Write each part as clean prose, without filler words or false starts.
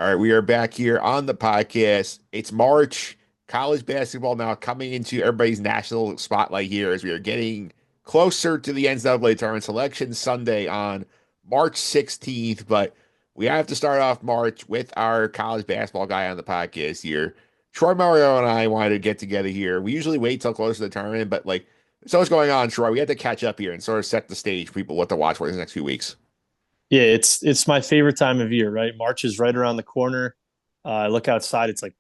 All right, we are back here on the podcast. It's March. College basketball now coming into everybody's national spotlight here as we are getting closer to the NCAA tournament selection Sunday on March 16th. But we have to start off March with our college basketball guy on the podcast here. Troy Mauriello and I wanted to get together here. We usually wait till close to the tournament, but like so what's going on, Troy. We had to catch up here and sort of set the stage for people what to watch for the next few weeks. Yeah, it's my favorite time of year, right? March is right around the corner. I look outside, it's like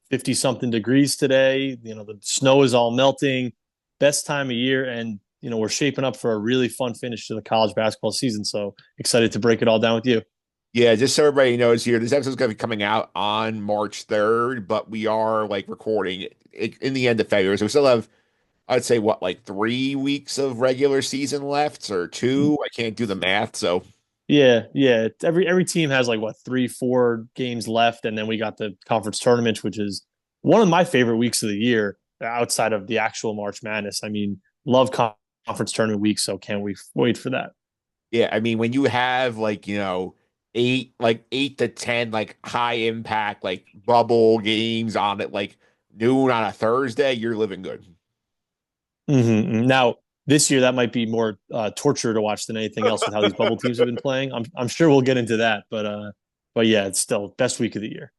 50 something degrees today. The snow is all melting. Best time of year. And, we're shaping up for a really fun finish to the college basketball season. So excited to break it all down with you. Yeah, just so everybody knows here, this episode's going to be coming out on March 3rd, but we are like recording it in the end of February. So we still have, I'd say, what, like 3 weeks of regular season left or two? I can't do the math. So, Yeah. Every team has like what 3, 4 games left, and then we got the conference tournament, which is one of my favorite weeks of the year outside of the actual March Madness. I mean, love conference tournament week, so can't we wait for that? yeah, I mean, when you have like, eight to 10, like high impact, like bubble games on at like noon on a Thursday, you're living good. Now, this year that might be more torture to watch than anything else with how these bubble teams have been playing. I'm sure we'll get into that, but yeah, it's still best week of the year.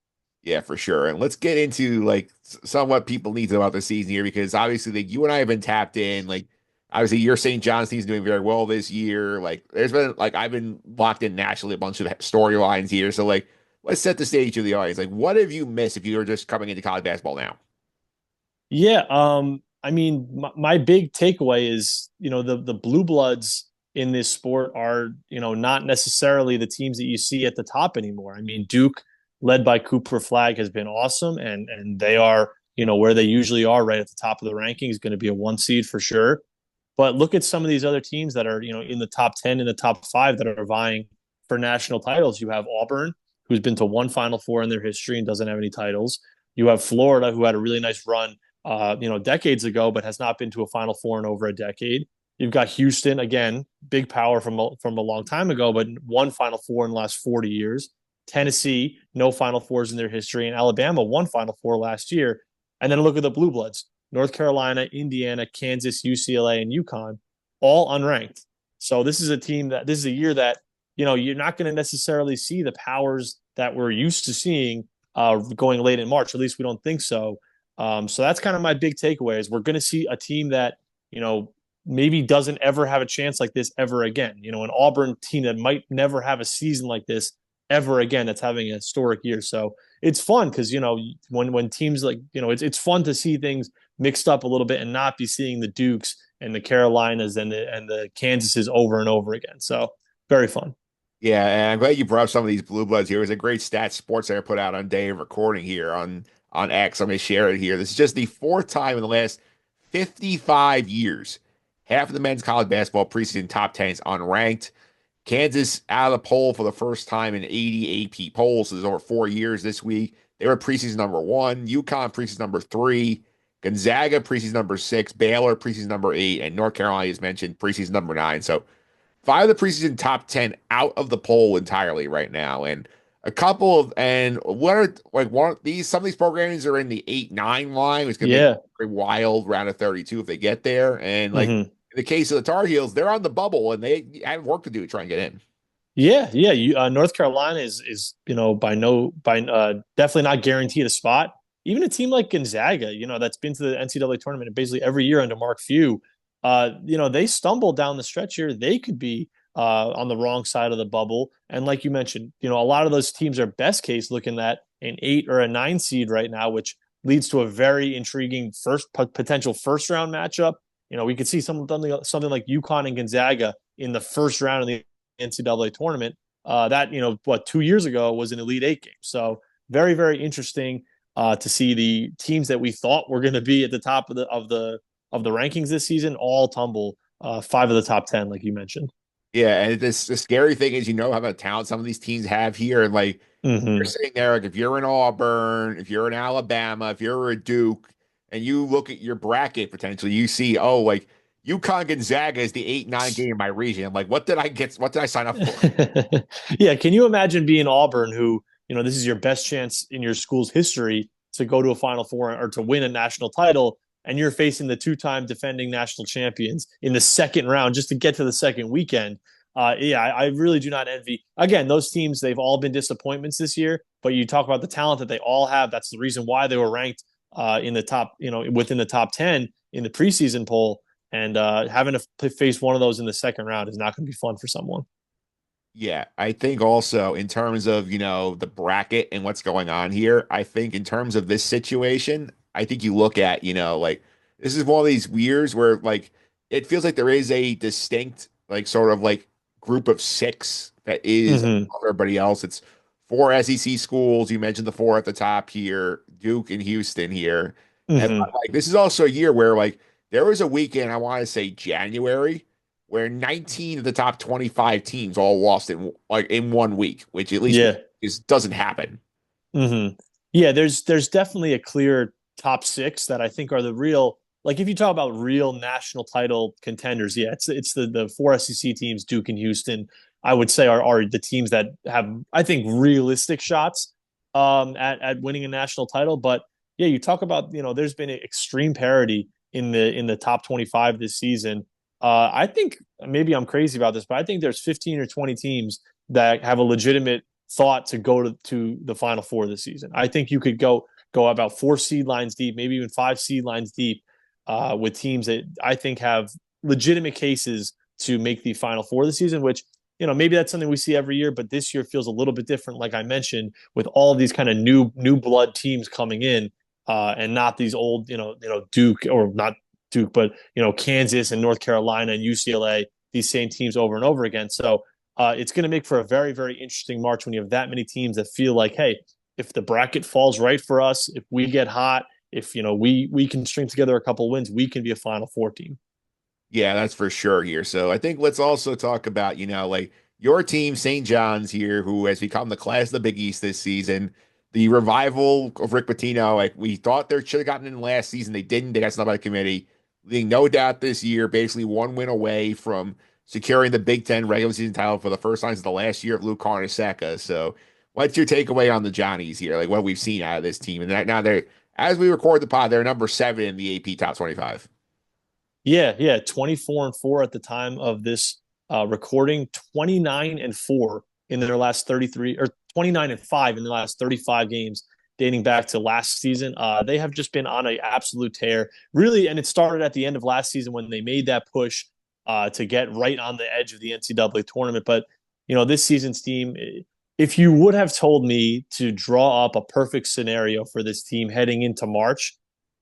Yeah, for sure. And let's get into like some of what people need to know about the season here because obviously like you and I have been tapped in. Like obviously your St. John's team's doing very well this year. Like there's been like I've been locked in nationally a bunch of storylines here. So like let's set the stage to the audience. Like what have you missed if you were just coming into college basketball now? Yeah, I mean, my big takeaway is the blue bloods in this sport are not necessarily the teams that you see at the top anymore. I mean, Duke, led by Cooper Flag, has been awesome, and they are where they usually are, right at the top of the rankings, going to be a 1 seed for sure. But look at some of these other teams that are in the top 10, in the top five that are vying for national titles. You have Auburn, who's been to one Final Four in their history and doesn't have any titles. You have Florida, who had a really nice run decades ago, but has not been to a Final Four in over a decade. You've got Houston, again, big power from a long time ago, but one Final Four in the last 40 years. Tennessee, no Final Fours in their history, and Alabama, one Final Four last year. And then look at the Blue Bloods: North Carolina, Indiana, Kansas, UCLA, and UConn, all unranked. So this is a year that you're not going to necessarily see the powers that we're used to seeing going late in March. At least we don't think so. So that's kind of my big takeaway is we're going to see a team that, maybe doesn't ever have a chance like this ever again. An Auburn team that might never have a season like this ever again that's having a historic year. So it's fun because, when teams like, it's fun to see things mixed up a little bit and not be seeing the Dukes and the Carolinas and the Kansases over and over again. So very fun. Yeah, and I'm glad you brought up some of these blue bloods here. It was a great stat sports center put out on day of recording here on X. I'm gonna share it here. This is just the fourth time in the last 55 years. Half of the men's college basketball preseason top 10 is unranked. Kansas out of the poll for the first time in 80 AP polls. So there's over 4 years this week. They were preseason number one. UConn preseason number three. Gonzaga preseason number six. Baylor preseason number eight. And North Carolina, as mentioned, preseason number nine. So five of the preseason top 10 out of the poll entirely right now. And a couple of, and what are like one of these, some of these programs are in the 8-9 line, which can make it Yeah. a very wild round of 32 if they get there. And like Mm-hmm. in the case of the Tar Heels, they're on the bubble and they have work to do to try and get in. Yeah. North Carolina is by definitely not guaranteed a spot. Even a team like Gonzaga, that's been to the NCAA tournament basically every year under Mark Few, they stumble down the stretch here. They could be on the wrong side of the bubble. And like you mentioned, a lot of those teams are best case looking at an 8 or a 9 seed right now, which leads to a very intriguing potential first round matchup. We could see something like UConn and Gonzaga in the first round of the NCAA tournament. That 2 years ago was an Elite Eight game. So very very interesting to see the teams that we thought were going to be at the top of the rankings this season all tumble five of the top 10, like you mentioned. Yeah. And this the scary thing is, how much talent some of these teams have here. And like you're Mm-hmm. sitting there, like if you're in Auburn, if you're in Alabama, if you're a Duke, and you look at your bracket potentially, you see, oh, like UConn Gonzaga is the 8-9 game in my region. I'm like, what did I get? What did I sign up for? Yeah, can you imagine being Auburn, who this is your best chance in your school's history to go to a Final Four or to win a national title, and you're facing the two-time defending national champions in the second round just to get to the second weekend. I really do not envy. Again, those teams, they've all been disappointments this year, but you talk about the talent that they all have. That's the reason why they were ranked in the top, within the top 10 in the preseason poll. And having to face one of those in the second round is not going to be fun for someone. Yeah, I think also in terms of, the bracket and what's going on here, I think in terms of this situation, I think you look at, like this is one of these years where like it feels like there is a distinct like sort of like group of six that is Mm-hmm. above everybody else. It's four SEC schools. You mentioned the four at the top here, Duke and Houston here. And Mm-hmm. like this is also a year where like there was a weekend, I want to say January, where 19 of the top 25 teams all lost in 1 week, which at least Yeah. doesn't happen. Mm-hmm. Yeah, there's definitely a clear top six that I think are the real, like if you talk about real national title contenders, yeah, it's the four SEC teams, Duke and Houston, I would say are the teams that have, I think, realistic shots at winning a national title. But yeah, you talk about, there's been extreme parity in the top 25 this season. I think maybe I'm crazy about this, but I think there's 15 or 20 teams that have a legitimate thought to go to the Final Four this season. I think you could go about 4 seed lines deep, maybe even 5 seed lines deep, with teams that I think have legitimate cases to make the Final Four this season. Which maybe that's something we see every year, but this year feels a little bit different. Like I mentioned, with all of these kind of new blood teams coming in, and not these old Duke, or not Duke, but Kansas and North Carolina and UCLA, these same teams over and over again. So it's going to make for a very, very interesting March when you have that many teams that feel like, hey, if the bracket falls right for us, if we get hot, if we can string together a couple wins, we can be a Final Four team. Yeah, that's for sure here. So I think let's also talk about, like your team, St. John's here, who has become the class of the Big East this season. The revival of Rick Pitino, like we thought they should have gotten in last season. They didn't. They got snubbed by the committee. Leaving no doubt this year, basically one win away from securing the Big Ten regular season title for the first time since the last year of Luke Carnesecca. So what's your takeaway on the Johnnies here? Like what we've seen out of this team. And now they're, as we record the pod, they're number 7 in the AP top 25. Yeah, 24-4 at the time of this recording, 29-4 in their last 33, or 29-5 in the last 35 games dating back to last season. They have just been on an absolute tear, really, and it started at the end of last season when they made that push to get right on the edge of the NCAA tournament. But this season's team, if you would have told me to draw up a perfect scenario for this team heading into March,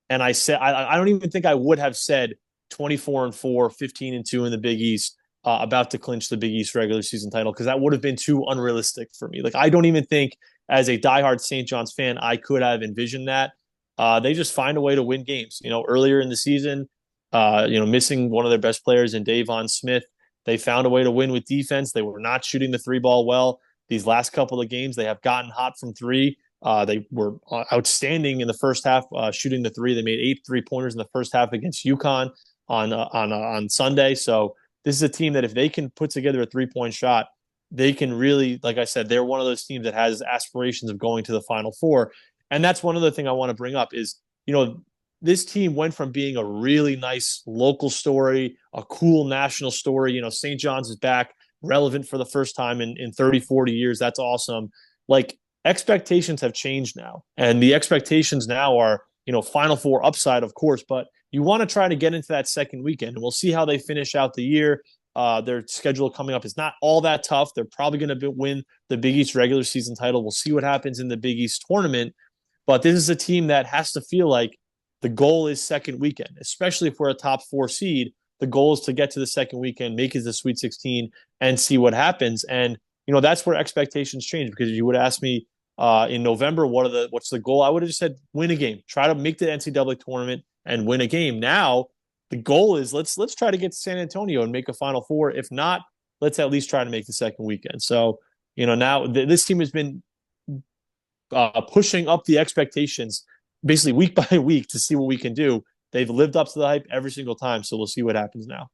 and I said I don't even think I would have said 24-4, 15-2 in the Big East, about to clinch the Big East regular season title, because that would have been too unrealistic for me. Like I don't even think, as a diehard St. John's fan, I could have envisioned that. They just find a way to win games. Earlier in the season, missing one of their best players in Davon Smith, they found a way to win with defense. They were not shooting the three ball well. These last couple of games, they have gotten hot from three. They were outstanding in the first half, shooting the three. They made 8 3-pointers in the first half against UConn on Sunday. So this is a team that if they can put together a 3-point shot, they can really, like I said, they're one of those teams that has aspirations of going to the Final Four. And that's one other thing I want to bring up is, this team went from being a really nice local story, a cool national story. St. John's is back, relevant for the first time in 30, 40 years. That's awesome. Like, expectations have changed now. And the expectations now are, Final Four upside, of course, but you want to try to get into that second weekend. And we'll see how they finish out the year. Their schedule coming up is not all that tough. They're probably going to win the Big East regular season title. We'll see what happens in the Big East tournament. But this is a team that has to feel like the goal is second weekend, especially if we're a top 4 seed. The goal is to get to the second weekend, make it to the Sweet 16, and see what happens. And that's where expectations change, because if you would ask me in November, what's the goal? I would have just said win a game, try to make the NCAA tournament and win a game. Now the goal is let's try to get to San Antonio and make a Final Four. If not, let's at least try to make the second weekend. So now this team has been pushing up the expectations basically week by week to see what we can do. They've lived up to the hype every single time, so we'll see what happens now.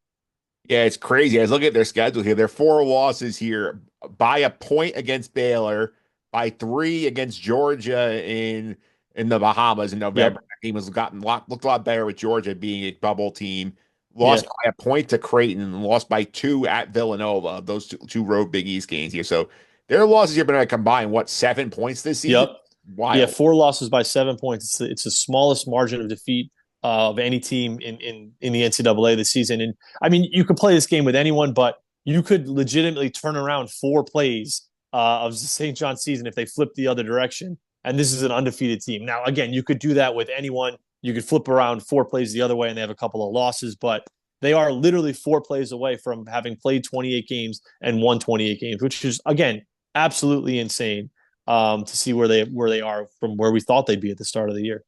Yeah, it's crazy. I was looking at their schedule here. Their 4 losses here by a point against Baylor, by 3 against Georgia in the Bahamas in November. Yep. That game was looked a lot better with Georgia being a bubble team. Yeah. Lost by a point to Creighton and lost by 2 at Villanova. Those two road Big East games here. So their losses here have been combined, what, 7 points this season? Yep. Yeah, Wild. 4 losses by 7 points. It's the smallest margin of defeat of any team in the NCAA this season. And I mean, you could play this game with anyone, but you could legitimately turn around 4 plays of the St. John season if they flip the other direction. And this is an undefeated team. Now, again, you could do that with anyone. You could flip around 4 plays the other way and they have a couple of losses, but they are literally 4 plays away from having played 28 games and won 28 games, which is, again, absolutely insane to see where they are from where we thought they'd be at the start of the year.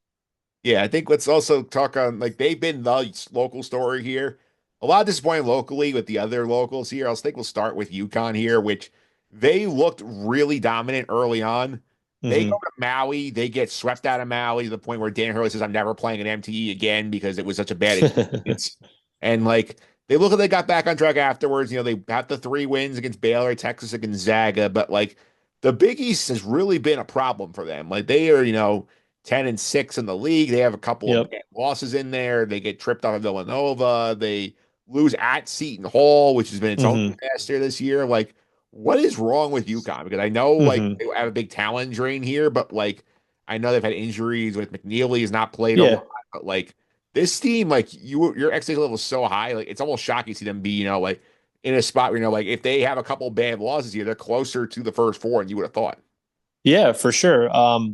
Yeah, I think let's also talk on like they've been the local story here. A lot of disappointing locally with the other locals here. I think we'll start with UConn here, which they looked really dominant early on. They go Mm-hmm. to Maui, they get swept out of Maui to the point where Dan Hurley says, "I'm never playing an MTE again because it was such a bad experience." And like they look like they got back on track afterwards. They got the 3 wins against Baylor, Texas, and Gonzaga, but like the Big East has really been a problem for them. Like they are, 10-6 in the league. They have a couple of Yep. bad losses in there. They get tripped out of Villanova. They lose at Seton Hall, which has been its own Mm-hmm. disaster this year. Like, what is wrong with UConn? Because I know like Mm-hmm. they have a big talent drain here, but like I know they've had injuries with McNeely has not played a Yeah. lot, but like this team, like your expectation level is so high, like it's almost shocking to see them be, like in a spot where like if they have a couple bad losses here, they're closer to the first four than you would have thought. Yeah, for sure.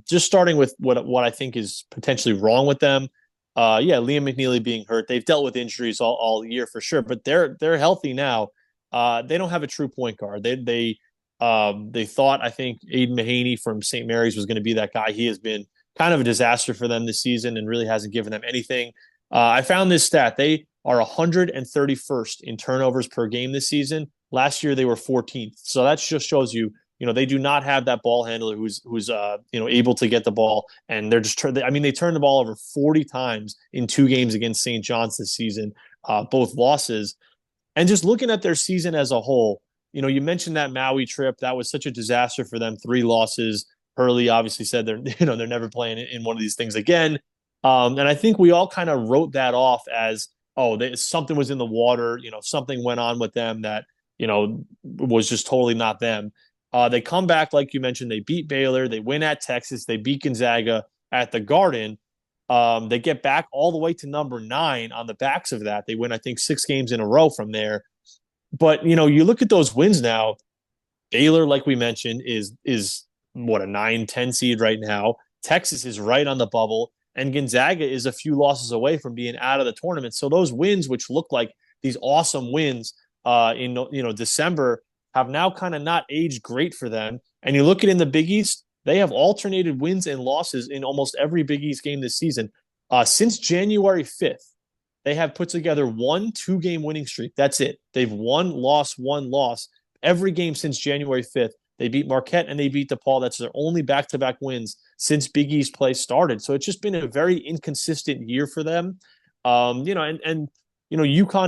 Just starting with what I think is potentially wrong with them. Yeah, Liam McNeely being hurt. They've dealt with injuries all year for sure, but they're healthy now. They don't have a true point guard. They thought I think Aiden Mahaney from St. Mary's was going to be that guy. He has been kind of a disaster for them this season and really hasn't given them anything. I found this stat. They are 131st in turnovers per game this season. Last year they were 14th. So that just shows you, they do not have that ball handler who's able to get the ball, and they're just I mean, they turned the ball over 40 times in 2 games against St. John's this season, both losses. And just looking at their season as a whole, you mentioned that Maui trip. That was such a disaster for them. 3 losses. Hurley obviously said they're they're never playing in one of these things again. And I think we all kind of wrote that off as, oh, something was in the water. Something went on with them that was just totally not them. They come back, like you mentioned, they beat Baylor, they win at Texas, they beat Gonzaga at the Garden. They get back all the way to number 9 on the backs of that. They win, I think, 6 games in a row from there. But you look at those wins now. Baylor, like we mentioned, is what, a 9-10 seed right now. Texas is right on the bubble, and Gonzaga is a few losses away from being out of the tournament. So those wins, which look like these awesome wins in December, have now kind of not aged great for them. And you look at in the Big East, they have alternated wins and losses in almost every Big East game this season. Since January 5th, they have put together 1 2-game winning streak. That's it. They've won, lost every game since January 5th. They beat Marquette and they beat DePaul. That's their only back-to-back wins since Big East play started. So it's just been a very inconsistent year for them. UConn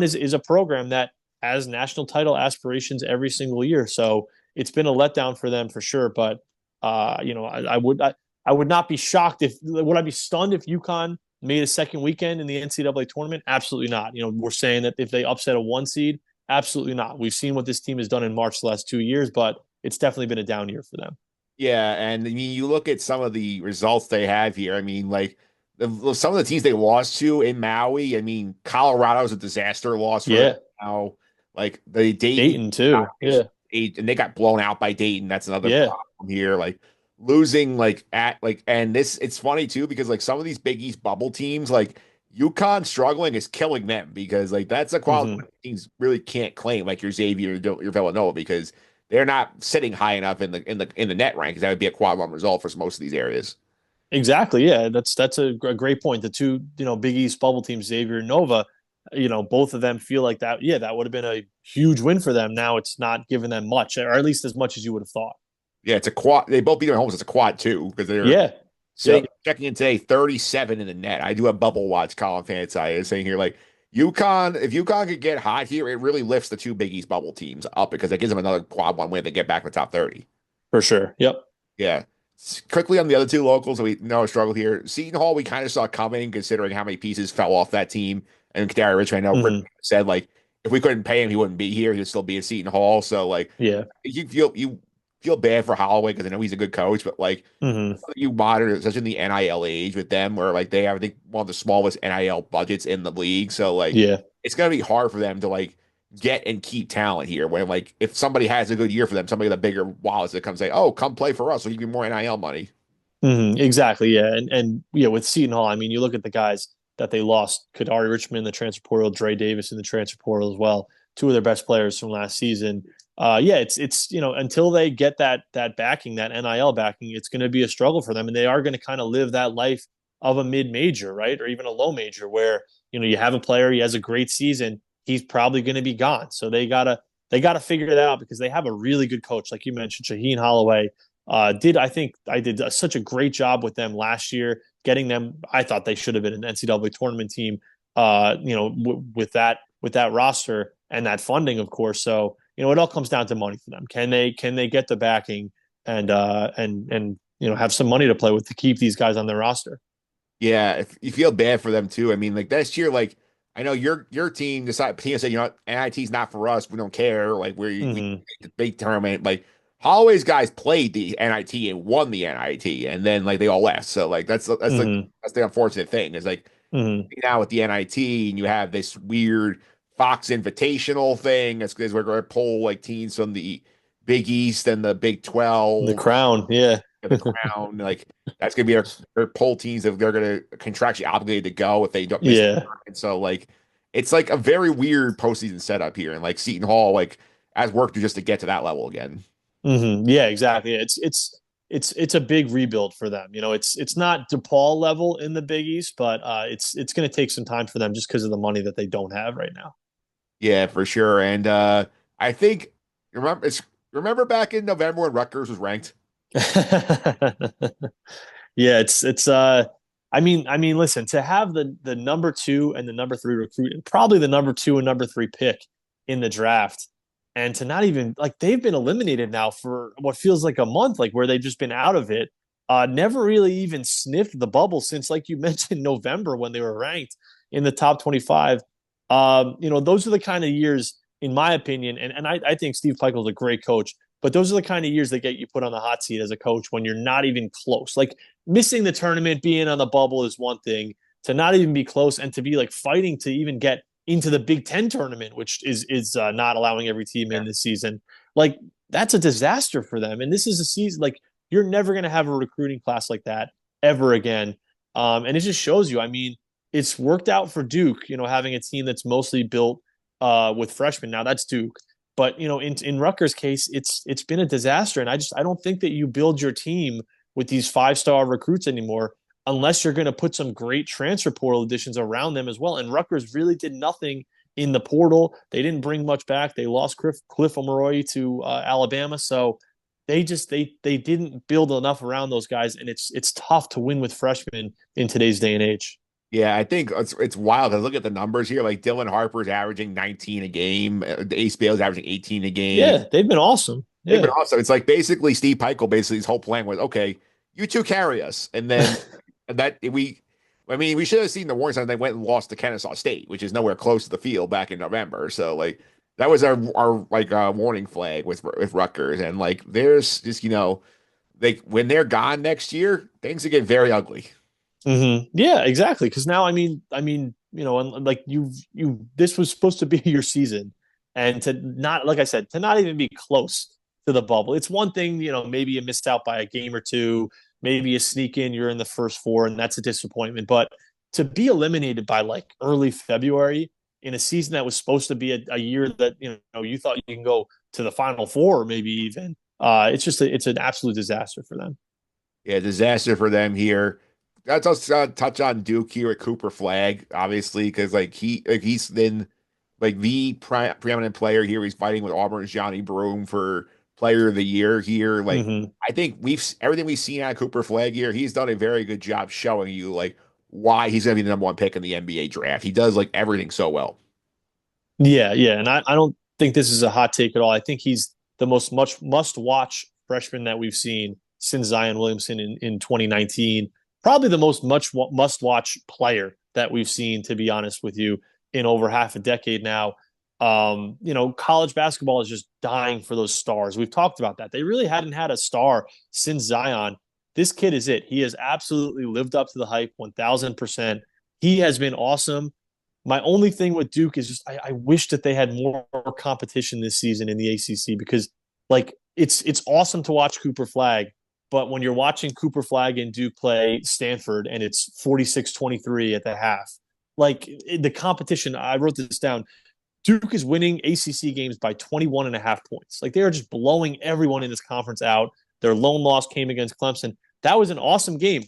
is a program that has national title aspirations every single year. So it's been a letdown for them for sure. But I would not be shocked if would I be stunned if UConn made a second weekend in the NCAA tournament? Absolutely not. We're saying that if they upset a 1 seed, absolutely not. We've seen what this team has done in March the last 2 years, but it's definitely been a down year for them. Yeah, and I mean, you look at some of the results they have here. I mean, like some of the teams they lost to in Maui. I mean, Colorado's a disaster loss for them Yeah. now. Like the Dayton Dayton too. Yeah. and they got blown out by Dayton. That's another Yeah. problem here. Like losing like at like and this it's funny too because like some of these Big East bubble teams like UConn struggling is killing them because like that's a quality Mm-hmm. teams really can't claim like your Xavier or your Villanova because they're not sitting high enough in the net rankings. That would be a quad one result for most of these areas. Exactly. Yeah, that's a great point. The two, Big East bubble teams, Xavier and Nova, both of them feel like that. Yeah, that would have been a huge win for them. Now it's not giving them much, or at least as much as you would have thought. Yeah, it's a quad. They both beat their homes. It's a quad too because they're Yeah. saying Yep. checking in today 37 in the net. I do a bubble watch column fan side is saying here like UConn, if UConn could get hot here, it really lifts the two Big East bubble teams up because it gives them another quad one win to get back in the top 30. For sure. Yep. Yeah. Quickly on the other two locals, we know struggle here. Seton Hall, we kind of saw coming considering how many pieces fell off that team. And Kadari Richmond, I know Rick Hmm. said like if we couldn't pay him, he wouldn't be here. He'd still be at Seton Hall. So like Yeah. you feel bad for Holloway because I know he's a good coach, but like Hmm. you monitor, especially in the NIL age with them, where like they have I think one of the smallest NIL budgets in the league. So like Yeah. it's gonna be hard for them to like get and keep talent here. When like if somebody has a good year for them, somebody with a bigger wallet that comes say, "Oh, come play for us. We'll give you more NIL money." Exactly. Yeah. And yeah, with Seton Hall, I mean, you look at the guys that they lost, Kadari Richmond in the transfer portal, Dre Davis in the transfer portal as well, two of their best players from last season. Yeah, it's until they get that backing, that NIL backing, it's going to be a struggle for them, and they are going to kind of live that life of a mid major, right, or even a low major, where you have a player, he has a great season, he's probably going to be gone. So they gotta figure it out because they have a really good coach, like you mentioned, Shaheen Holloway. I think I did such a great job with them last year, getting them. I thought they should have been an NCAA tournament team. With that roster and that funding, of course. So it all comes down to money for them. Can they get the backing and have some money to play with to keep these guys on their roster? Yeah, if you feel bad for them too. I mean, like last year, like I know your team said, NIT's not for us. We don't care. Like we Mm-hmm. the big tournament. Like Holloway's guys played the NIT and won the NIT, and then like they all left. So like Mm-hmm. that's the unfortunate thing is like Mm-hmm. now with the NIT and you have this weird Fox Invitational thing. That's because we're going to pull like teams from the Big East and the Big The 12 crown, yeah. and the Crown. Like that's going to be their pull teams if they're going to contractually obligated to go if they don't miss the Yeah. tournament. So like it's like a very weird postseason setup here, and like Seton Hall like has worked just to get to that level again. Yeah, exactly. It's a big rebuild for them. It's not DePaul level in the Big East, but it's going to take some time for them just because of the money that they don't have right now. Yeah, for sure. And I think remember back in November when Rutgers was ranked. Yeah, it's I mean, listen, to have the number 2 and the number 3 recruit and probably the number 2 and number 3 pick in the draft, and to not even like they've been eliminated now for what feels like a month, like where they've just been out of it. Never really even sniffed the bubble since, like you mentioned, November when they were ranked in the top 25. Those are the kind of years, in my opinion, and I think Steve Pikiell's a great coach, but those are the kind of years that get you put on the hot seat as a coach when you're not even close. Like missing the tournament, being on the bubble is one thing. To not even be close and to be like fighting to even get into the Big Ten tournament, which is not allowing every team in this season, like that's a disaster for them. And this is a season like you're never going to have a recruiting class like that ever again. And it just shows you. I mean, it's worked out for Duke, having a team that's mostly built with freshmen. Now that's Duke, but in Rutgers' case, it's been a disaster. And I don't think that you build your team with these 5-star recruits anymore unless you're going to put some great transfer portal additions around them as well. And Rutgers really did nothing in the portal. They didn't bring much back. They lost Cliff Omoruyi to Alabama, so they didn't build enough around those guys, and it's tough to win with freshmen in today's day and age. Yeah, I think it's wild. I look at the numbers here. Like Dylan Harper's averaging 19 a game. Ace Bale's averaging 18 a game. Yeah, they've been awesome. They've been Yeah. awesome. It's like basically Steve Peichel, basically his whole plan was, okay, you two carry us. And then I mean, we should have seen the warning sign. They went and lost to Kennesaw State, which is nowhere close to the field back in November. So like that was our like warning flag with Rutgers. And like there's just, like when they're gone next year, things will get very ugly. Yeah, exactly. Because now, and like this was supposed to be your season, and to not, like I said, to not even be close to the bubble. It's one thing, maybe you missed out by a game or two, maybe you sneak in, you're in the first four, and that's a disappointment. But to be eliminated by like early February in a season that was supposed to be a year that you thought you can go to the Final Four, maybe even, it's an absolute disaster for them. Yeah, disaster for them here. Let's also touch on Duke here at Cooper Flag, obviously, because he's been like the preeminent player here. He's fighting with Auburn's Johnny Broome for Player of the Year here. Like Mm-hmm. I think everything we've seen out of Cooper Flag here. He's done a very good job showing you like why he's going to be the number one pick in the NBA draft. He does like everything so well. Yeah, yeah, and I don't think this is a hot take at all. I think he's the most much must watch freshman that we've seen since Zion Williamson in 2019. Probably the most much must watch player that we've seen, to be honest with you, in over half a decade now. College basketball is just dying for those stars. We've talked about that. They really hadn't had a star since Zion. This kid is it. He has absolutely lived up to the hype 1000%. He has been awesome. My only thing with Duke is just I wish that they had more competition this season in the ACC because like it's awesome to watch Cooper Flag, but when you're watching Cooper Flag and Duke play Stanford and it's 46-23 at the half, like the competition, I wrote this down. Duke is winning ACC games by 21 and a half points. Like they are just blowing everyone in this conference out. Their lone loss came against Clemson. That was an awesome game.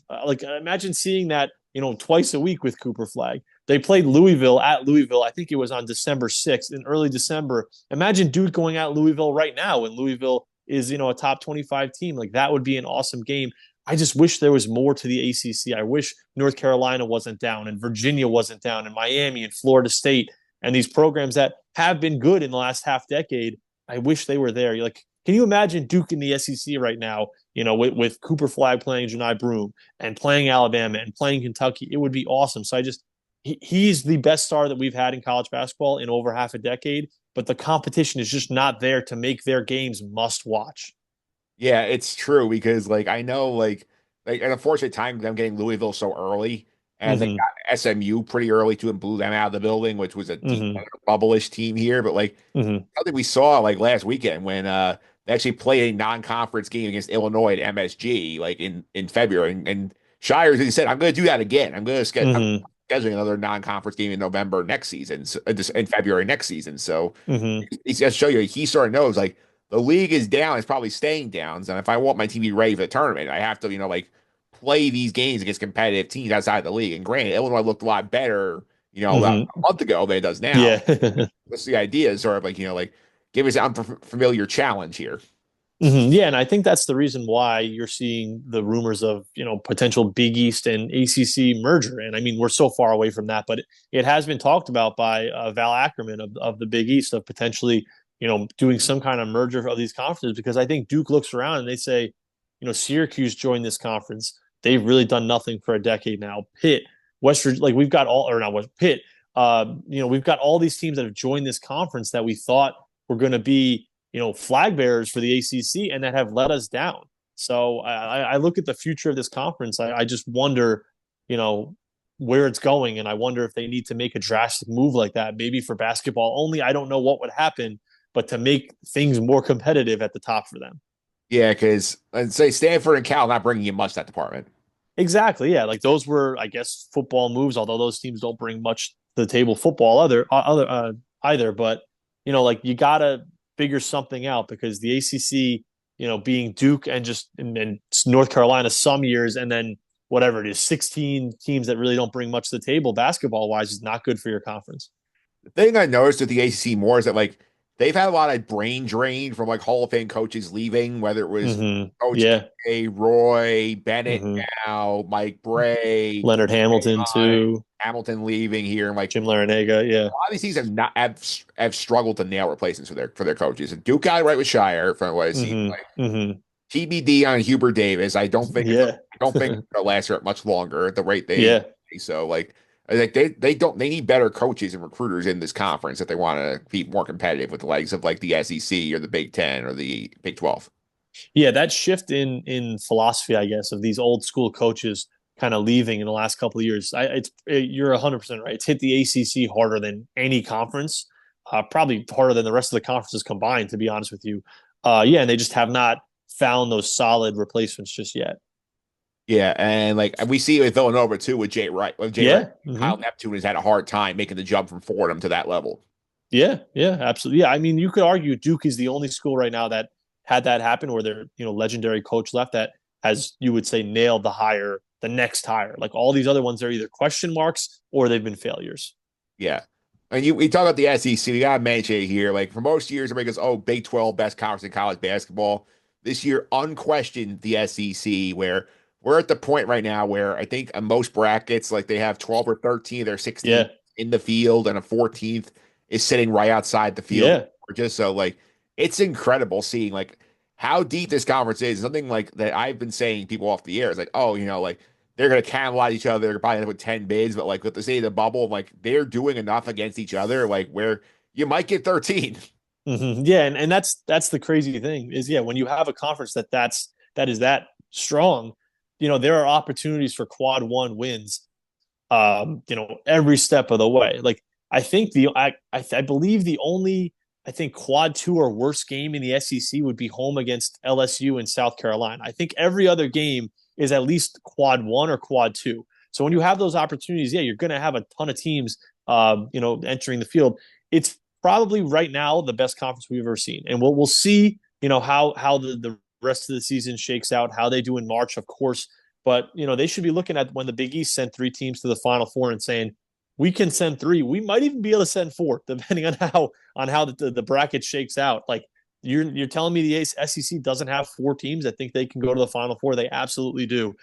Imagine seeing that, twice a week with Cooper Flag. They played Louisville at Louisville. I think it was on December 6th in early December. Imagine Duke going at Louisville right now when Louisville is, a top 25 team. Like that would be an awesome game. I just wish there was more to the ACC. I wish North Carolina wasn't down and Virginia wasn't down and Miami and Florida State and these programs that have been good in the last half decade. I wish they were there. Like, can you imagine Duke in the SEC right now, with Cooper Flag playing Janai Broome and playing Alabama and playing Kentucky? It would be awesome. So he's the best star that we've had in college basketball in over half a decade, but the competition is just not there to make their games must watch. Yeah, it's true because I know an unfortunate time them getting Louisville so early, and they Mm-hmm. got SMU pretty early too and blew them out of the building, which was a deep Mm-hmm. bubble-ish team here. But Mm-hmm. I think we saw last weekend when they actually played a non-conference game against Illinois at MSG in February, and Shires he said, "I'm going to do that again. I'm Mm-hmm. scheduling another non-conference game in November next season, so, in February next season." So Mm-hmm. he's going to show you he sort of knows the league is down, it's probably staying down. And if I want my team to be ready for the tournament, I have to play these games against competitive teams outside the league. And granted, Illinois looked a lot better, about Mm-hmm. a month ago than it does now. Yeah. What's the idea? Is sort of give us an unfamiliar challenge here. Mm-hmm. Yeah, and I think that's the reason why you're seeing the rumors of, potential Big East and ACC merger. And I mean, we're so far away from that, but it has been talked about by Val Ackerman of the Big East of potentially, doing some kind of merger of these conferences because I think Duke looks around and they say, Syracuse joined this conference. They've really done nothing for a decade now. Pitt, West Virginia, like we've got all, or not West Pitt, we've got all these teams that have joined this conference that we thought were going to be flag bearers for the ACC and that have let us down. So I look at the future of this conference. I just wonder, where it's going. And I wonder if they need to make a drastic move like that, maybe for basketball only. I don't know what would happen, but to make things more competitive at the top for them. Yeah, because let's say Stanford and Cal not bringing you much that department. Exactly. Yeah. Like those were, I guess, football moves, although those teams don't bring much to the table football either. But, like you got to figure something out because the ACC, being Duke and North Carolina some years, and then whatever it is, 16 teams that really don't bring much to the table basketball wise is not good for your conference. The thing I noticed with the ACC more is that they've had a lot of brain drain from Hall of Fame coaches leaving, whether it was Mm-hmm. Coach Yeah. K, Roy Bennett Mm-hmm. now, Mike Bray, Leonard Hamilton Hunt, too. Leaving here, and Jim Larinaga. Yeah. a lot of these teams have struggled to nail replacements for their coaches. And Duke got it right with Shire from what it seems like. Mm-hmm. Mm-hmm. TBD on Hubert Davis. Yeah. I don't think it'll last much longer at the rate they Yeah. so they need better coaches and recruiters in this conference if they want to be more competitive with the likes of the SEC or the Big Ten or the Big 12. Yeah, that shift in philosophy, I guess, of these old school coaches kind of leaving in the last couple of years. You're 100% right. It's hit the ACC harder than any conference, probably harder than the rest of the conferences combined, to be honest with you. Yeah, and they just have not found those solid replacements just yet. Yeah, and we see it with Villanova too with Jay Wright. With Jay Wright, Yeah. Mm-hmm. Kyle Neptune has had a hard time making the jump from Fordham to that level. Yeah. Yeah. Absolutely. Yeah. I mean, you could argue Duke is the only school right now that had that happen where their legendary coach left that has, you would say, nailed the next hire. Like all these other ones are either question marks or they've been failures. Yeah. And we talk about the SEC. We got to mention it here. For most years, everybody goes, "Oh, Big 12, best conference in college basketball." This year, unquestioned the SEC, where we're at the point right now where I think in most brackets, they have 12 or 13 of their 16 Yeah. in the field, and a 14th is sitting right outside the field. Yeah. Or just so it's incredible seeing how deep this conference is. Something like that I've been saying people off the air is like, oh, like they're gonna cannibalize each other. They're probably end up with 10 bids, but like with the state of the bubble, like they're doing enough against each other, like where you might get 13. Yeah, and that's the crazy thing is yeah, when you have a conference that is that strong, there are opportunities for quad one wins, every step of the way. Like I think I believe the only I think quad two or worse game in the SEC would be home against LSU in South Carolina. I think every other game is at least quad one or quad two. So when you have those opportunities, yeah, you're going to have a ton of teams, entering the field. It's probably right now the best conference we've ever seen, and we'll see, how the rest of the season shakes out, how they do in March, of course. But they should be looking at when the Big East sent three teams to the Final Four and saying we can send three. We might even be able to send four, depending on how the bracket shakes out. Like you're telling me the SEC doesn't have four teams that think they can go to the Final Four? They absolutely do.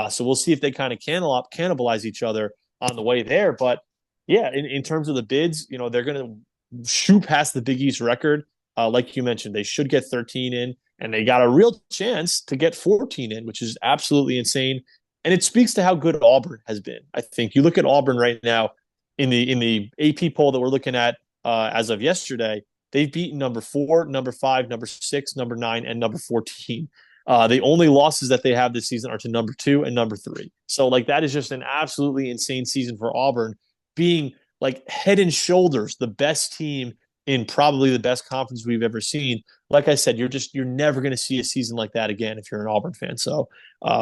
So we'll see if they kind of cannibalize each other on the way there. But yeah, in terms of the bids, they're going to shoot past the Big East record. Like you mentioned, they should get 13 in, and they got a real chance to get 14 in, which is absolutely insane. And it speaks to how good Auburn has been. I think you look at Auburn right now in the AP poll that we're looking at as of yesterday. They've beaten number 4, number 5, number 6, number 9, and number 14. The only losses that they have this season are to number 2 and number 3. So like that is just an absolutely insane season for Auburn, being like head and shoulders the best team in probably the best conference we've ever seen. Like I said, you're never going to see a season like that again if you're an Auburn fan. So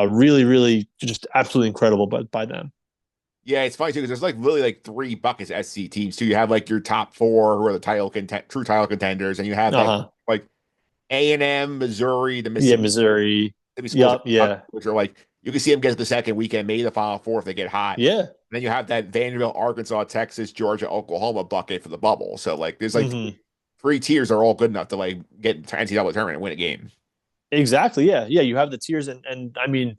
really, really just absolutely incredible by them. Yeah, it's funny too because there's like really like three buckets SC teams too. You have like your top four who are the true title contenders, and you have that Uh-huh. like A&M, Missouri, the Yeah, Mississippi Missouri. schools, Yep. Yeah. which are like you can see them get to the second weekend, maybe the Final Four if they get hot. Yeah. And then you have that Vanderbilt, Arkansas, Texas, Georgia, Oklahoma bucket for the bubble. So like there's like Hmm. three tiers are all good enough to like get to NCAA tournament and win a game. Exactly. Yeah. Yeah. You have the tiers, and I mean,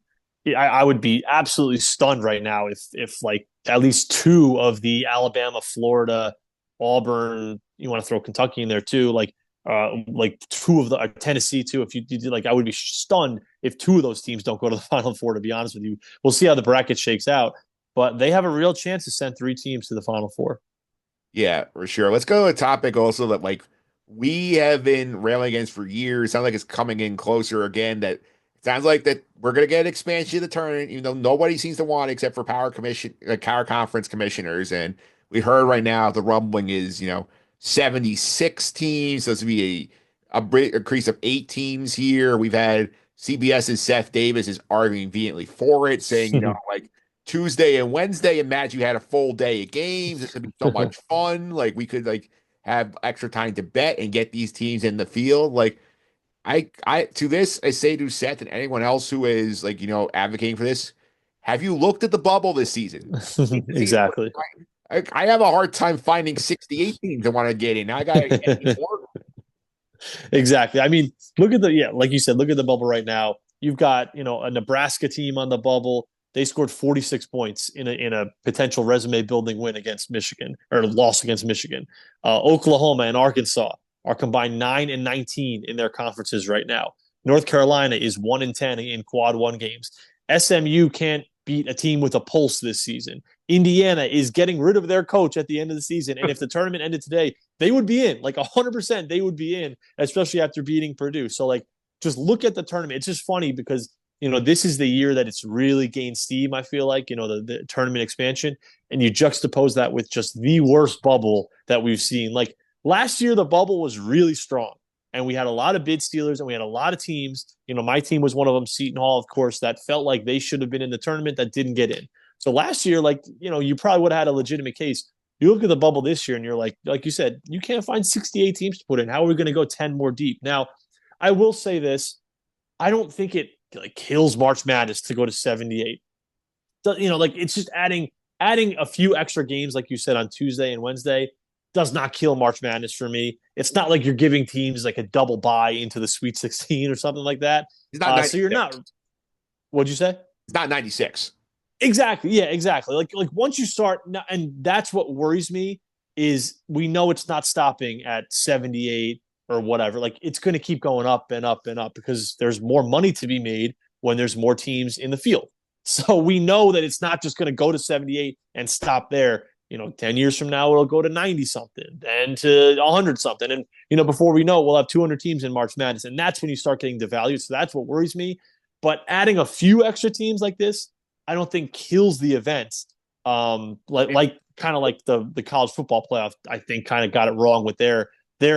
I would be absolutely stunned right now if like at least two of the Alabama, Florida, Auburn, you want to throw Kentucky in there too, like two of the Tennessee too. If you did, like, I would be stunned if two of those teams don't go to the Final Four. To be honest with you, we'll see how the bracket shakes out, but they have a real chance to send three teams to the Final Four. Yeah, for sure. Let's go to a topic also that like we have been railing against for years. Sounds like it's coming in closer again. That it sounds like that we're gonna get expansion of the tournament, even though nobody seems to want it except for power conference commissioners. And we heard right now the rumbling is 76 teams. So this would be a increase of 8 teams here. We've had CBS's Seth Davis is arguing vehemently for it, saying like Tuesday and Wednesday. Imagine you had a full day of games. This would be so much fun. Like we could like have extra time to bet and get these teams in the field. Like I to this, I say to Seth and anyone else who is like, advocating for this, have you looked at the bubble this season? Exactly. I have a hard time finding 68 teams that want to get in. I got to get more. Exactly. I mean, look at like you said, look at the bubble right now. You've got, a Nebraska team on the bubble. They scored 46 points in a potential resume building win against Michigan, or loss against Michigan. Oklahoma and Arkansas are combined 9 and 19 in their conferences right now. North Carolina is 1 and 10 in quad one games. SMU can't beat a team with a pulse this season. Indiana is getting rid of their coach at the end of the season. And if the tournament ended today, they would be in, like 100%. They would be in, especially after beating Purdue. So like, just look at the tournament. It's just funny because this is the year that it's really gained steam. I feel like the tournament expansion, and you juxtapose that with just the worst bubble that we've seen. Like last year, the bubble was really strong, and we had a lot of bid stealers, and we had a lot of teams. My team was one of them, Seton Hall, of course, that felt like they should have been in the tournament that didn't get in. So last year, like you probably would have had a legitimate case. You look at the bubble this year, and you're like you said, you can't find 68 teams to put in. How are we going to go 10 more deep? Now, I will say this: I don't think it like kills March Madness to go to 78. Like it's just adding a few extra games, like you said, on Tuesday and Wednesday does not kill March Madness for me. It's not like you're giving teams like a double bye into the Sweet 16 or something like that. It's not So you're 96. not. What'd you say? It's not 96. Exactly. Yeah, exactly. Like once you start, and that's what worries me is we know it's not stopping at 78 or whatever. Like it's going to keep going up and up and up because there's more money to be made when there's more teams in the field. So we know that it's not just going to go to 78 and stop there. 10 years from now, it'll go to 90 something and to 100 something. And, before we know, we'll have 200 teams in March Madness. And that's when you start getting devalued. So that's what worries me. But adding a few extra teams like this, I don't think kills the event. Like kind of like the college football playoff, I think kind of got it wrong with their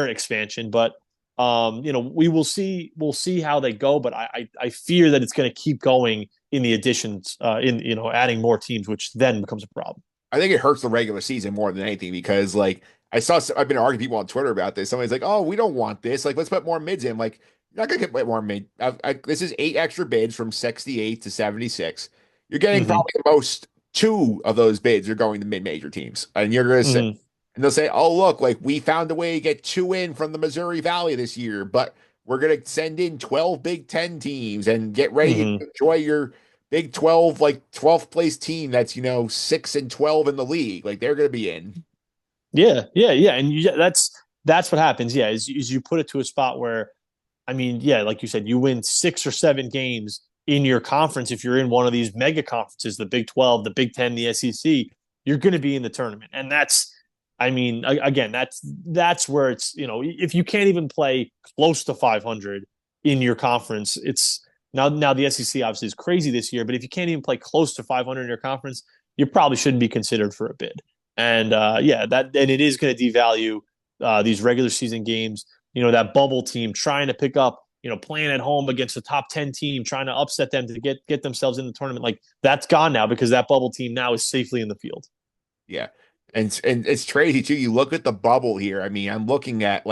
expansion. But we will see. We'll see how they go. But I fear that it's going to keep going in the additions, in adding more teams, which then becomes a problem. I think it hurts the regular season more than anything because I've been arguing people on Twitter about this. Somebody's like, "Oh, we don't want this. Like, let's put more mids in." Like, you're not gonna get more mid. This is 8 extra bids from 68 to 76. You're getting Mm-hmm. probably the most two of those bids are going to mid-major teams, and you're gonna say, Mm-hmm. and they'll say, "Oh, look, like we found a way to get two in from the Missouri Valley this year, but we're gonna send in 12 Big Ten teams and get ready to Mm-hmm. enjoy your Big 12, like 12th place team that's 6-12 in the league. Like they're gonna be in." Yeah, yeah, yeah, and that's what happens. Yeah, is you put it to a spot where, I mean, yeah, like you said, you win 6 or 7 games in your conference. If you're in one of these mega conferences, the Big 12, the Big 10, the SEC, you're going to be in the tournament, and I mean, again, that's where it's if you can't even play close to 500 in your conference, it's now the SEC obviously is crazy this year, but if you can't even play close to 500 in your conference, you probably shouldn't be considered for a bid. And yeah, and it is going to devalue these regular season games. That bubble team trying to pick up, playing at home against a top 10 team, trying to upset them to get themselves in the tournament. Like that's gone now because that bubble team now is safely in the field. Yeah. And it's crazy too. You look at the bubble here. I mean, I'm looking at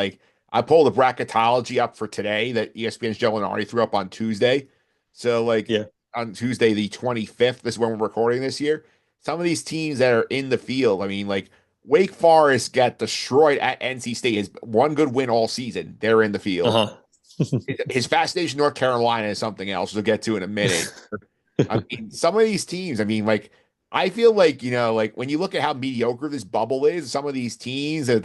I pulled the bracketology up for today that ESPN's Joe and already threw up on Tuesday. So Yeah. on Tuesday the 25th, this is when we're recording this year. Some of these teams that are in the field, I mean, like Wake Forest got destroyed at NC State. Has one good win all season. They're in the Uh field. huh. His fascination North Carolina is something else we'll get to in a minute. I mean, some of these teams, I mean, I feel like, like when you look at how mediocre this bubble is, some of these teams that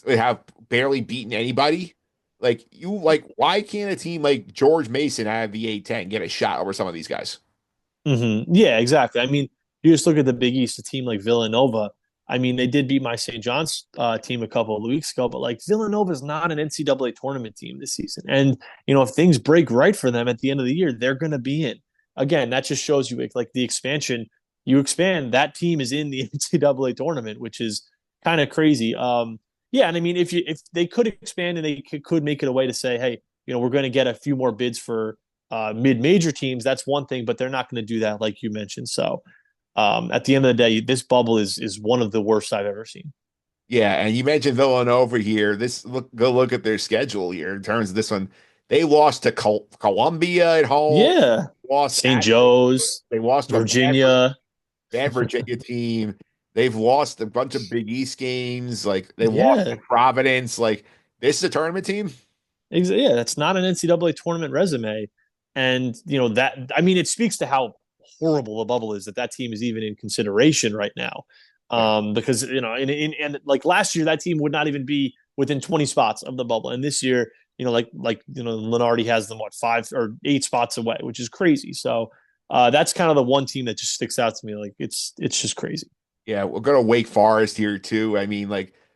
they have barely beaten anybody, why can't a team like George Mason out of the A10 get a shot over some of these guys? Yeah, exactly. I mean, you just look at the Big East, a team like Villanova. I mean, they did beat my St. John's team a couple of weeks ago, but like Villanova is not an NCAA tournament team this season. And, if things break right for them at the end of the year, they're going to be in. Again, that just shows you like the expansion. You expand, that team is in the NCAA tournament, which is kind of crazy. Yeah, and I mean, if they could expand and they could make it a way to say, hey, we're going to get a few more bids for mid-major teams, that's one thing, but they're not going to do that, like you mentioned. So at the end of the day, this bubble is one of the worst I've ever seen. Yeah, and you mentioned Villanova here. Go look at their schedule here in terms of this one. They lost to Columbia at home. Yeah, Lost St. at Joe's, they lost to a Virginia. bad Virginia team. They've lost a bunch of Big East games. Like they lost to Yeah, Providence. Like this is a tournament team. yeah, that's not an NCAA tournament resume, and that I mean, it speaks to how horrible the bubble is that team is even in consideration right now. Yeah. Because and like last year, that team would not even be within 20 spots of the bubble, and this year, Lenardi has them 5 or 8 spots away, which is crazy. So that's kind of the one team that just sticks out to me. Like it's just crazy. Yeah, we'll go to Wake Forest here too. I mean,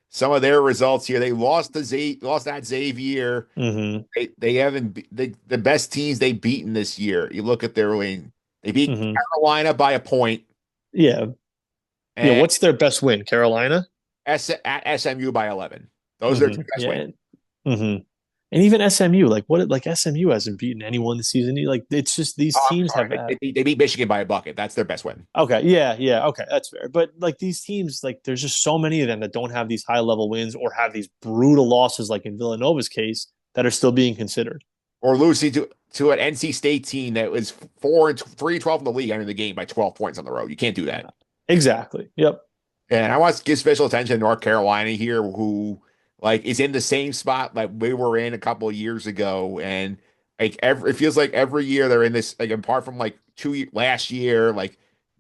some of their results here, they lost at Xavier. Mm-hmm. They haven't the best teams they've beaten this year. You look at their win. They beat Mm-hmm. Carolina by a point Yeah. Yeah. and What's their best win? Carolina? At SMU by 11. Those are their Mm-hmm. two best wins. Yeah. Mm-hmm. And even SMU, like SMU hasn't beaten anyone this season. Like it's just these Oh, I'm teams have sorry. They beat Michigan by a bucket. That's their best win. okay, yeah, yeah, okay, that's fair. But like these teams, like there's just so many of them that don't have these high level wins or have these brutal losses, like in Villanova's case, that are still being considered. Or losing to an NC State team that was 3-12 in the league, entering the game by 12 points on the road. You can't do that. Exactly. Yep. And I want to give special attention to North Carolina here, who is in the same spot like we were in a couple of years ago, and it feels like every year they're in this. Like apart from last year,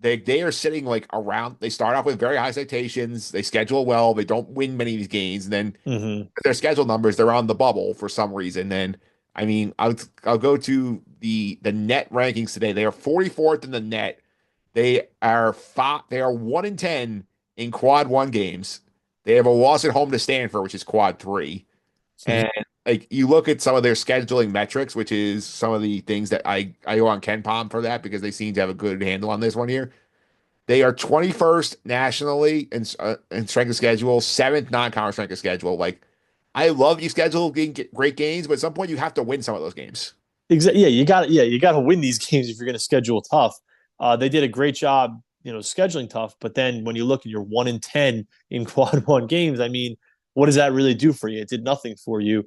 they are sitting like around. They start off with very high expectations. They schedule well. They don't win many of these games, and then Hmm. their schedule numbers, they're on the bubble for some reason. And I mean, I'll go to the net rankings today. They are 44th in the net. They are 1-10 in quad one games. They have a loss at home to Stanford, which is quad three. And like you look at some of their scheduling metrics, which is some of the things that I go on Ken Palm for that because they seem to have a good handle on this one here. They are 21st nationally in strength of schedule, seventh non-conference strength of schedule. Like I love you schedule getting great games, but at some point you have to win some of those games. Exactly. Yeah, you got to win these games if you're going to schedule tough. They did a great job, scheduling tough. But then when you look at your 1-10 in quad one games, I mean, what does that really do for you? It did nothing for you.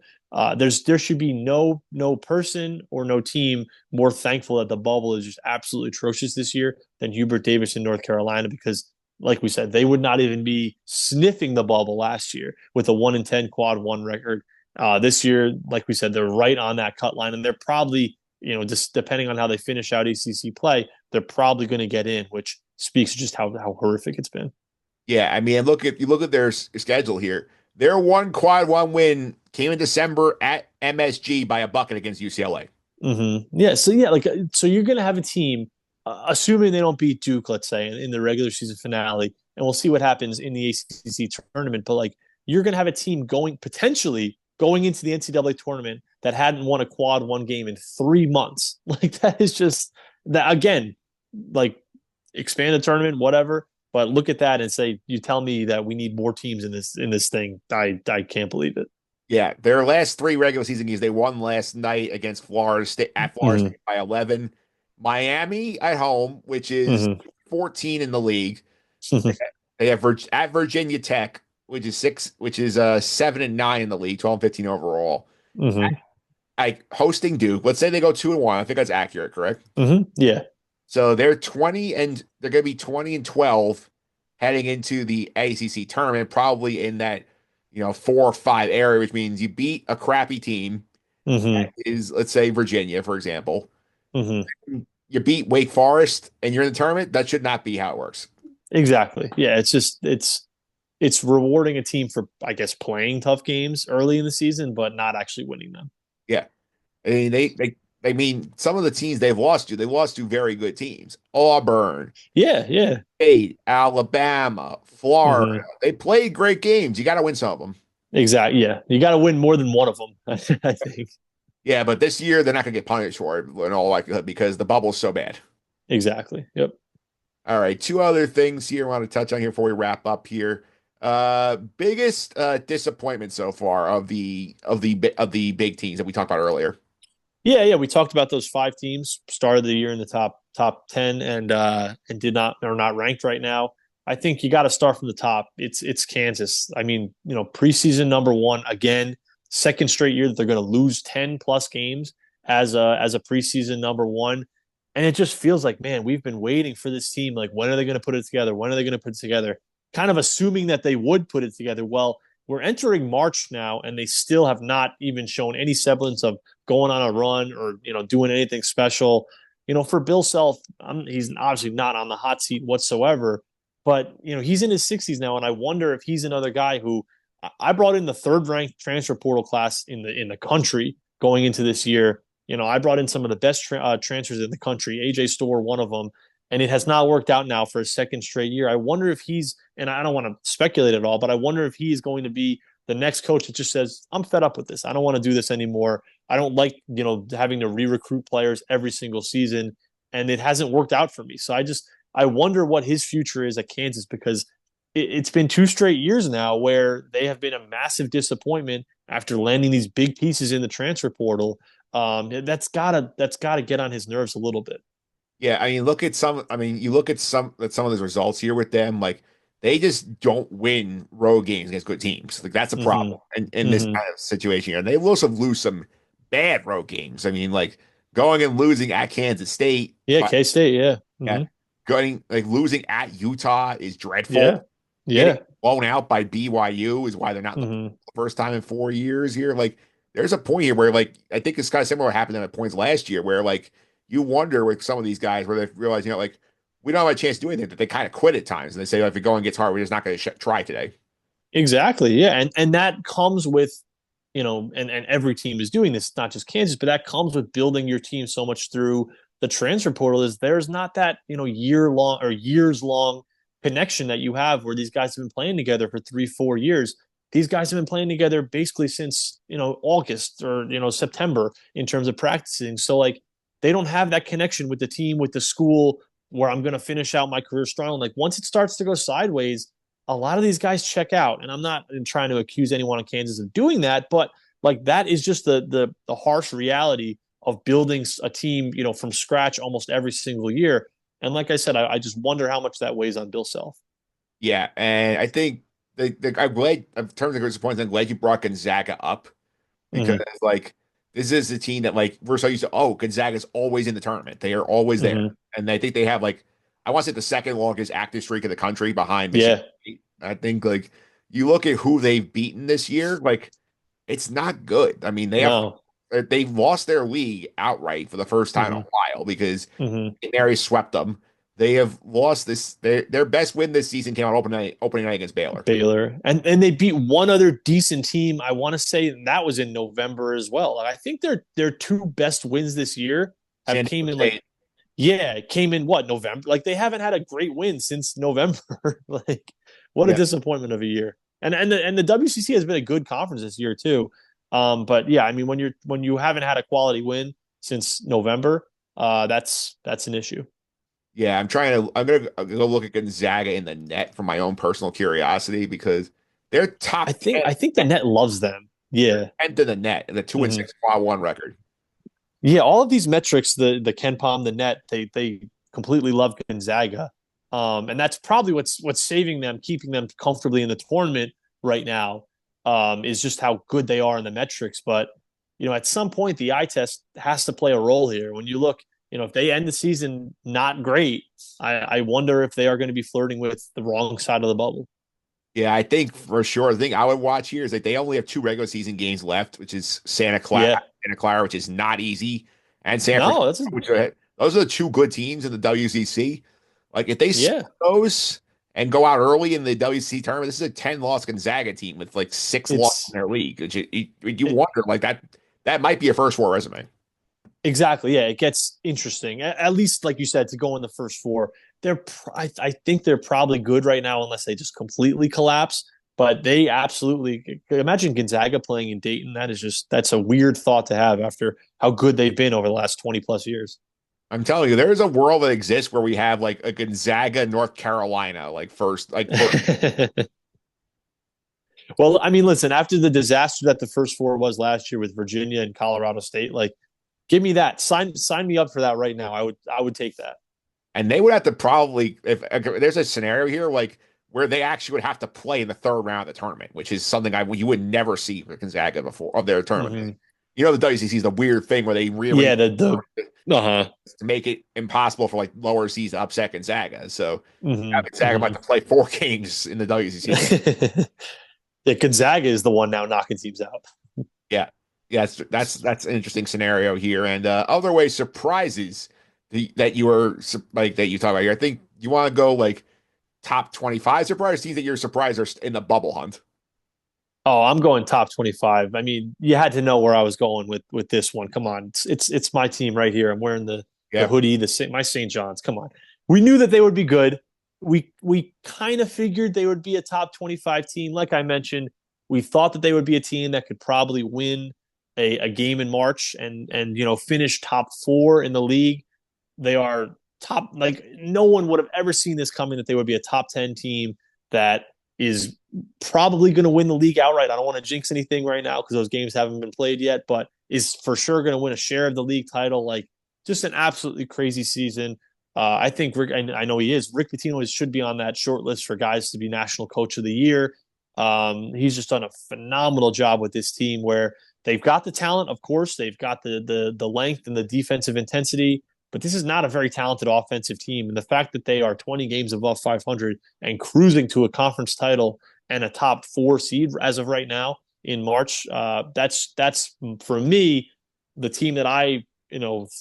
There should be no person or no team more thankful that the bubble is just absolutely atrocious this year than Hubert Davis in North Carolina because, like we said, they would not even be sniffing the bubble last year with a 1-10 quad one record. This year, like we said, they're right on that cut line, and they're probably, just depending on how they finish out ACC play, they're probably going to get in, which speaks to just how horrific it's been. Yeah, I mean, you look at their schedule here. Their one quad one win came in December at MSG by a bucket against UCLA. Yeah, so yeah, so you're going to have a team, assuming they don't beat Duke, let's say, in the regular season finale, and we'll see what happens in the ACC tournament. But like, you're going to have a team potentially going into the NCAA tournament that hadn't won a quad one game in 3 months. Like that is just that again, like expand the tournament, whatever. But look at that and say, you tell me that we need more teams in this thing. I can't believe it. Yeah, their last three regular season games, they won last night against Florida State at Florida Mm-hmm. State by 11. Miami at home, which is Mm-hmm. 14 in the league. They have at Virginia Tech, which is 7-9 in the league, 12 and 15 overall. Mm-hmm. Like hosting Duke, let's say they go 2-1. I think that's accurate, correct? Mm-hmm. Yeah. So they're going to be 20 and 12 heading into the ACC tournament, probably in that 4 or 5 area, which means you beat a crappy team that Mm-hmm. is, let's say Virginia, for example. Mm-hmm. You beat Wake Forest and you're in the tournament. That should not be how it works. Exactly. Yeah. It's rewarding a team for, I guess, playing tough games early in the season, but not actually winning them. Yeah. I mean, I mean, some of the teams they lost to very good teams. Auburn, Yeah. Yeah. State, Alabama, Florida. Mm-hmm. They played great games. You got to win some of them. Exactly. Yeah. You got to win more than one of them, I think. Yeah, but this year they're not going to get punished for it in all likelihood because the bubble's so bad. Exactly. Yep. All right, two other things here I want to touch on here before we wrap up here. Biggest disappointment so far of the big teams that we talked about earlier. Yeah. Yeah. We talked about those 5 teams, started the year in the top 10 and did not, are not ranked right now. I think you got to start from the top. It's Kansas. I mean, preseason number one again, second straight year that they're going to lose 10 plus games as a preseason number one. And it just feels like, man, we've been waiting for this team. Like, when are they going to put it together? When are they going to put it together? Kind of assuming that they would put it together. Well, we're entering March now, and they still have not even shown any semblance of going on a run or doing anything special. For Bill Self, he's obviously not on the hot seat whatsoever. But he's in his 60s now, and I wonder if he's another guy who I brought in the third ranked transfer portal class in the country going into this year. I brought in some of the best transfers in the country. AJ Storr, one of them, and it has not worked out now for a second straight year. I wonder if he's, and I don't want to speculate at all, but I wonder if he is going to be the next coach that just says, "I'm fed up with this. I don't want to do this anymore. I don't like having to re-recruit players every single season, and it hasn't worked out for me." So I wonder what his future is at Kansas because it's been 2 straight years now where they have been a massive disappointment after landing these big pieces in the transfer portal. That's gotta get on his nerves a little bit. Yeah, I mean, look at some. I mean, you look at some of those results here with them. Like they just don't win road games against good teams. Like that's a Mm-hmm. problem in this Mm-hmm. kind of situation here. And they will also lose some bad road games. I mean, like going and losing at Kansas State, Yeah, but K State. Yeah. yeah, Mm-hmm. going like losing at Utah is dreadful. Yeah. Getting Yeah. blown out by BYU is why they're not in the Mm-hmm. first time in 4 years here. Like, there's a point here where, like, I think it's kind of similar to what happened to them at points last year, where like you wonder with some of these guys where they realize, like, we don't have a chance to do anything. That they kind of quit at times, and they say, if the going gets hard, we're just not going to try today. Exactly. Yeah. And that comes with, and every team is doing this, not just Kansas, but that comes with building your team so much through the transfer portal is there's not that, year long or years long connection that you have where these guys have been playing together for 3, 4 years. These guys have been playing together basically since, August or, September in terms of practicing. So like they don't have that connection with the team, with the school where I'm going to finish out my career strong. Like once it starts to go sideways, a lot of these guys check out. And I'm not trying to accuse anyone in Kansas of doing that, but like that is just the harsh reality of building a team, from scratch almost every single year. And like I said, I just wonder how much that weighs on Bill Self. Yeah, and I think I'm glad in terms of disappointment. I'm glad you brought Gonzaga up because Mm-hmm. like this is the team that like we're so used to. Oh, Gonzaga's always in the tournament. They are always there, Mm-hmm. and I think they have like I want to say the second longest active streak in the country behind Michigan Yeah. State. I think like you look at who they've beaten this year, like it's not good. I mean, No. they've lost their league outright for the first time in Mm-hmm. a while because Mm-hmm. Mary swept them. They have lost this. Their best win this season came on opening night against Baylor. Baylor. And they beat one other decent team. I want to say that was in November as well. And I think their two best wins this year have San came Diego in like State. yeah, it came in what, November? Like they haven't had a great win since November. Like what a Yeah, disappointment of a year. And the WCC has been a good conference this year too. But yeah, I mean when you haven't had a quality win since November, that's an issue. yeah. I'm gonna go look at Gonzaga in the net for my own personal curiosity because they're I top think 10, I think the net loves them. they're Yeah. 10th in the net, and the 2-6 Mhm. quad one record. Yeah, all of these metrics, the Ken Palm, the net, they completely love Gonzaga, and that's probably what's saving them, keeping them comfortably in the tournament right now, is just how good they are in the metrics. But at some point, the eye test has to play a role here. When you look, if they end the season not great, I wonder if they are going to be flirting with the wrong side of the bubble. Yeah, I think for sure. The thing I would watch here is that they only have two regular season games left, which is Yeah, Santa Clara, which is not easy, and San Francisco, no, that's those are the two good teams in the WCC. Like if they split yeah, those and go out early in the WCC tournament, this is a 10-loss Gonzaga team with like six losses in it's their league. Which you it, wonder like that might be a first four resume. exactly. Yeah, it gets interesting. At least, like you said, to go in the first four, I think they're probably good right now, unless they just completely collapse. But they absolutely imagine Gonzaga playing in Dayton. That's a weird thought to have after how good they've been over the last 20 plus years. I'm telling you, there is a world that exists where we have like a Gonzaga, North Carolina, like first. Well, I mean, listen, after the disaster that the first four was last year with Virginia and Colorado State, like, give me that. Sign me up for that right now. I would take that. And they would have to probably, if there's a scenario here, like where they actually would have to play in the third round of the tournament, which is something you would never see for Gonzaga before of their tournament. Mm-hmm. You know, the WCC is the weird thing where they rearrange Yeah, the uh-huh. to make it impossible for like lower seeds to upset Gonzaga. So Mm-hmm. Gonzaga might Mm-hmm. have to play four games in the WCC. Yeah, Gonzaga is the one now knocking teams out. Yeah, yeah, that's an interesting scenario here. And other way surprises that you were like that you talk about here. I think you want to go like top 25 surprise teams that you're surprised are in the bubble hunt. Oh, I'm going top 25. I mean, you had to know where I was going with this one. Come on, it's my team right here. I'm wearing the Yeah. hoodie, my St. John's. Come on, we knew that they would be good. We kind of figured they would be a top 25 team. Like I mentioned, we thought that they would be a team that could probably win a game in March and finish top four in the league. They are top, like no one would have ever seen this coming, that they would be a top 10 team that is probably going to win the league outright. I don't want to jinx anything right now because those games haven't been played yet, but is for sure going to win a share of the league title. Like just an absolutely crazy season. I think Rick, I know he is. Rick Pitino should be on that short list for guys to be National Coach of the Year. He's just done a phenomenal job with this team where they've got the talent, of course, they've got the length and the defensive intensity, but this is not a very talented offensive team. And the fact that they are 20 games above 500 and cruising to a conference title and a top four seed as of right now in March, that's for me the team that I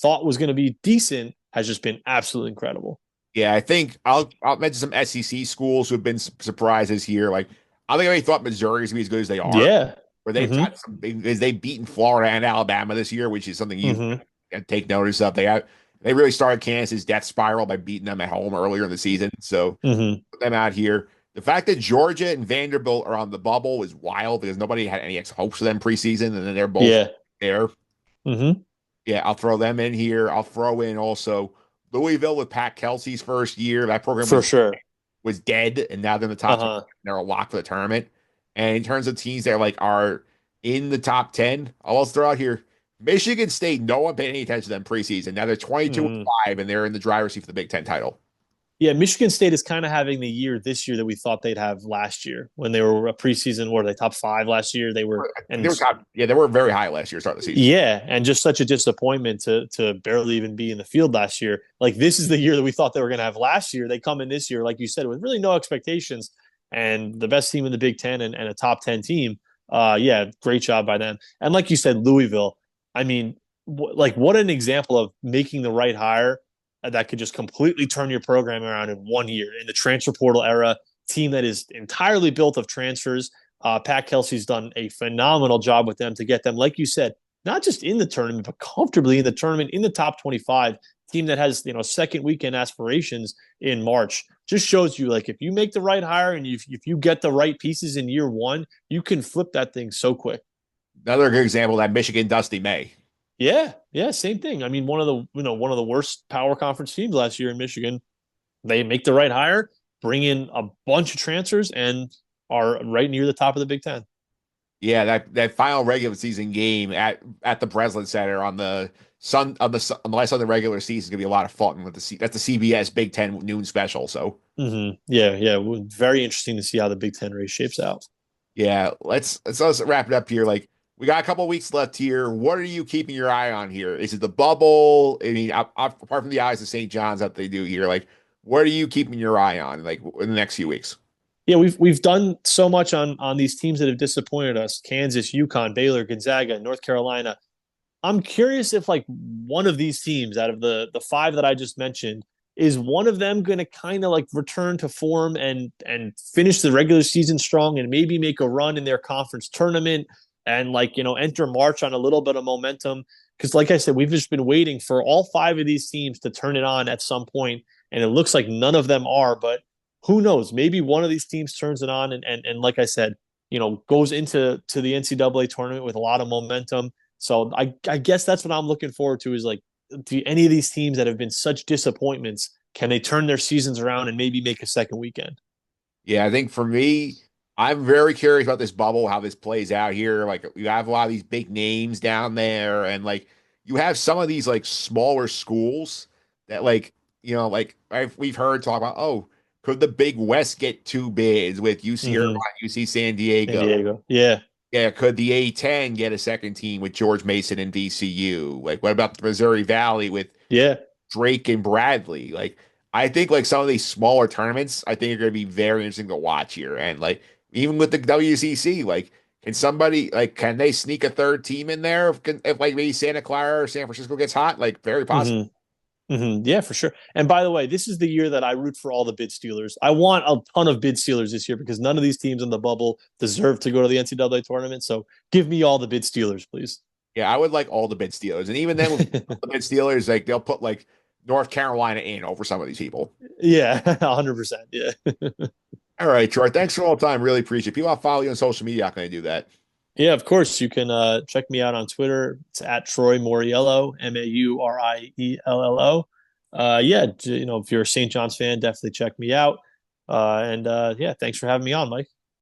thought was going to be decent has just been absolutely incredible. Yeah, I think I'll mention some SEC schools who have been surprises here. Like I think I thought Missouri was gonna be as good as they are, Yeah. where they've Mm-hmm. got some big because they've beaten Florida and Alabama this year, which is something you Mm-hmm. can take notice of. They really started Kansas' death spiral by beating them at home earlier in the season. So Mm-hmm. put them out here. The fact that Georgia and Vanderbilt are on the bubble is wild because nobody had any hopes of them preseason, and then they're both Yeah. there. Mm-hmm. Yeah, I'll throw them in here. I'll throw in also Louisville with Pat Kelsey's first year. That program For sure. was dead, and now they're in the top 20. Uh-huh. They're a lock for the tournament. And in terms of teams that are in the top 10, I'll also throw out here Michigan State. No one paid any attention to them preseason. Now they're 22 and Mm-hmm. 5, and they're in the driver's seat for the Big Ten title. Yeah, Michigan State is kind of having the year this year that we thought they'd have last year when they were a preseason. Were they top five last year? They were, They and were top, yeah, they were very high last year, start of the season. yeah, and just such a disappointment to barely even be in the field last year. Like this is the year that we thought they were going to have last year. They come in this year, like you said, with really no expectations, and the best team in the Big Ten and a top 10 team. Yeah, great job by them. And like you said, Louisville. I mean, like what an example of making the right hire that could just completely turn your program around in 1 year in the transfer portal era. Team that is entirely built of transfers. Pat Kelsey's done a phenomenal job with them to get them, like you said, not just in the tournament, but comfortably in the tournament in the top 25. Team that has second weekend aspirations in March just shows you like if you make the right hire and if you get the right pieces in year one, you can flip that thing so quick. Another good example of that Michigan Dusty May. Yeah, yeah, same thing. I mean, one of the worst power conference teams last year in Michigan. They make the right hire, bring in a bunch of transfers, and are right near the top of the Big Ten. Yeah, that final regular season game at the Breslin Center on the last of the regular season is gonna be a lot of fun with that's the CBS Big Ten noon special. So Mm-hmm. Yeah, yeah. Very interesting to see how the Big Ten race shapes out. yeah, let's wrap it up here. Like we got a couple weeks left here. What are you keeping your eye on here? Is it the bubble? I mean, apart from the eyes of St. John's that they do here, like what are you keeping your eye on like in the next few weeks? Yeah, we've done so much on these teams that have disappointed us: Kansas, UConn, Baylor, Gonzaga, North Carolina. I'm curious if like one of these teams out of the five that I just mentioned is one of them going to kind of like return to form and finish the regular season strong and maybe make a run in their conference tournament and like enter March on a little bit of momentum because like I said we've just been waiting for all five of these teams to turn it on at some point and it looks like none of them are, but who knows, maybe one of these teams turns it on and like I said, goes into the NCAA tournament with a lot of momentum. So I guess that's what I'm looking forward to is like, do any of these teams that have been such disappointments, can they turn their seasons around and maybe make a second weekend? Yeah, I think for me, I'm very curious about this bubble, how this plays out here. Like you have a lot of these big names down there, and like you have some of these like smaller schools that we've heard talk about, oh, could the Big West get two bids with UC Irvine, Mm-hmm. UC San San Diego? Diego. Yeah. Yeah, could the A10 get a second team with George Mason and VCU? Like, what about the Missouri Valley with Yeah. Drake and Bradley? Like, I think like some of these smaller tournaments, I think are going to be very interesting to watch here. And like, even with the WCC, like, can they sneak a third team in there if like maybe Santa Clara or San Francisco gets hot? Like, very possible. Mm-hmm. Mm-hmm. Yeah, for sure. And by the way, this is the year that I root for all the bid stealers. I want a ton of bid stealers this year because none of these teams in the bubble deserve to go to the NCAA tournament. So give me all the bid stealers, please. Yeah, I would like all the bid stealers. And even then with the bid stealers, like they'll put like North Carolina in over some of these people. Yeah, 100%. Yeah. All right, Troy. Thanks for all the time. Really appreciate it. People that follow you on social media are going to do that. Yeah, of course. You can check me out on Twitter. It's at Troy Mauriello, Mauriello. Yeah, if you're a St. John's fan, definitely check me out. And yeah, thanks for having me on, Mike.